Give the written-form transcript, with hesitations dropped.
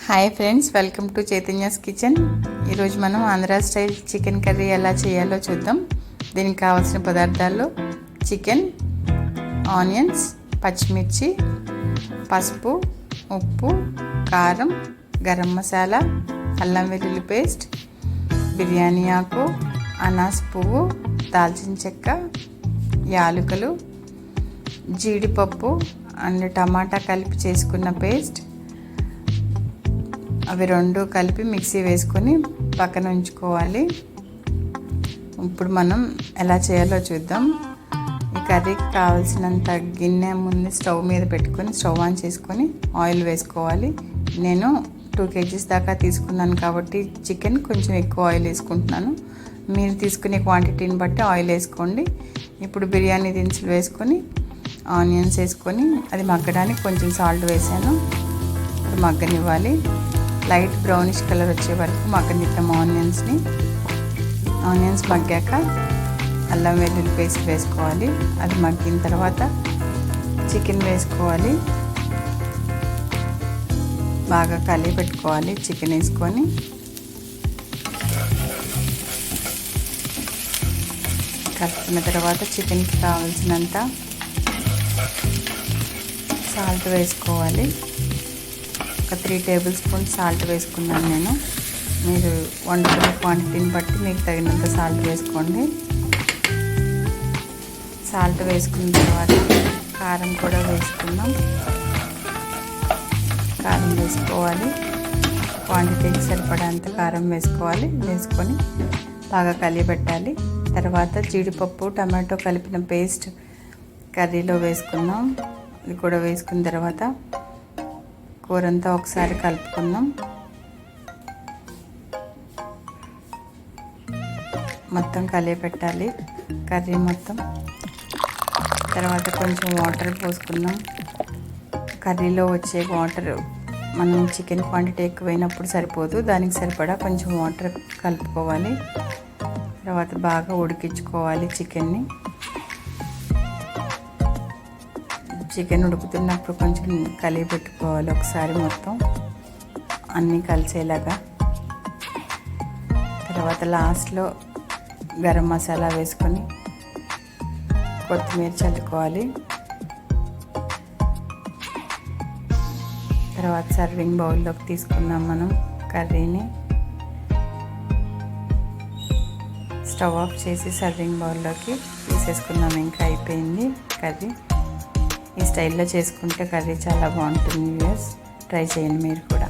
Hi friends, welcome to Chaitanya's kitchen. ఈరోజు మనం Andhra style chicken curry ఎలా చేయాలో చూద్దాం. దీనికి కావాల్సిన పదార్థాలు: చికెన్, ఆనియన్స్, పచ్చిమిర్చి, పసుపు, ఉప్పు, కారం, గరం మసాలా, అల్లం వెల్లుల్లి పేస్ట్, బిర్యానీ ఆకు, అనాస్ పువ్వు, దాల్చిన చెక్క, యాలకులు, జీడిపప్పు అండ్ టమాటా కలిపి చేసుకున్న పేస్ట్. అవి రెండు కలిపి మిక్సీ వేసుకొని పక్కన ఉంచుకోవాలి. ఇప్పుడు మనం ఎలా చేయాలో చూద్దాం. ఈ కర్రీకి కావాల్సినంత గిన్నె ముందు స్టవ్ మీద పెట్టుకొని స్టవ్ ఆన్ చేసుకొని ఆయిల్ వేసుకోవాలి. నేను 2 kgs దాకా తీసుకున్నాను కాబట్టి చికెన్ కొంచెం ఎక్కువ ఆయిల్ వేసుకుంటున్నాను. మీరు తీసుకునే క్వాంటిటీని బట్టి ఆయిల్ వేసుకోండి. ఇప్పుడు బిర్యానీ దినుసులు వేసుకొని ఆనియన్స్ వేసుకొని అది మగ్గడానికి కొంచెం సాల్ట్ వేసాను. ఇప్పుడు మగ్గనివ్వాలి. లైట్ బ్రౌనిష్ కలర్ వచ్చే వరకు మగ్గనిద్దాం ఆనియన్స్ మగ్గాక అల్లం వెల్లుల్లి పేస్ట్ వేసుకోవాలి. అది మగ్గిన తర్వాత చికెన్ వేసుకోవాలి. బాగా కలిపి పెట్టుకోవాలి. చికెన్ వేసుకొని కలుపుకున్న తర్వాత చికెన్కి కావాల్సినంత సాల్ట్ వేసుకోవాలి. ఒక 3 టేబుల్ స్పూన్స్ సాల్ట్ వేసుకున్నాను నేను. మీరు వండుకునే క్వాంటిటీని బట్టి మీకు తగినంత సాల్ట్ వేసుకోండి. సాల్ట్ వేసుకున్న తర్వాత కారం కూడా వేసుకుందాం. కారం వేసుకోవాలి. క్వాంటిటీకి సరిపడేంత కారం వేసుకొని బాగా కలిపెట్టాలి. తర్వాత జీడిపప్పు, టమాటో కలిపిన పేస్ట్ కర్రీలో వేసుకుందాం. ఇది కూడా వేసుకున్న తర్వాత కూరంతా ఒకసారి కలుపుకుందాం. మొత్తం కలిపెట్టాలి కర్రీ మొత్తం. తర్వాత కొంచెం వాటర్ పోసుకుందాం. కర్రీలో వచ్చే వాటర్ మనం చికెన్ క్వాంటిటీ ఎక్కువైనప్పుడు సరిపోదు, దానికి సరిపడా కొంచెం వాటర్ కలుపుకోవాలి. తర్వాత బాగా ఉడికించుకోవాలి చికెన్ని. చికెన్ ఉడుకుతున్నప్పుడు కొంచెం కలిపి పెట్టుకోవాలి ఒకసారి మొత్తం అన్నీ కలిసేలాగా. తర్వాత లాస్ట్లో గరం మసాలా వేసుకొని కొత్తిమీర చల్లుకోవాలి. తర్వాత సర్వింగ్ బౌల్లోకి తీసుకుందాం మనం కర్రీని. స్టవ్ ఆఫ్ చేసి సర్వింగ్ బౌల్లోకి తీసేసుకుందాం. ఇంకా అయిపోయింది కర్రీ. ఈ స్టైల్లో చేసుకుంటే కర్రీ చాలా బాగుంటుంది. ట్రై చేయండి మీరు కూడా.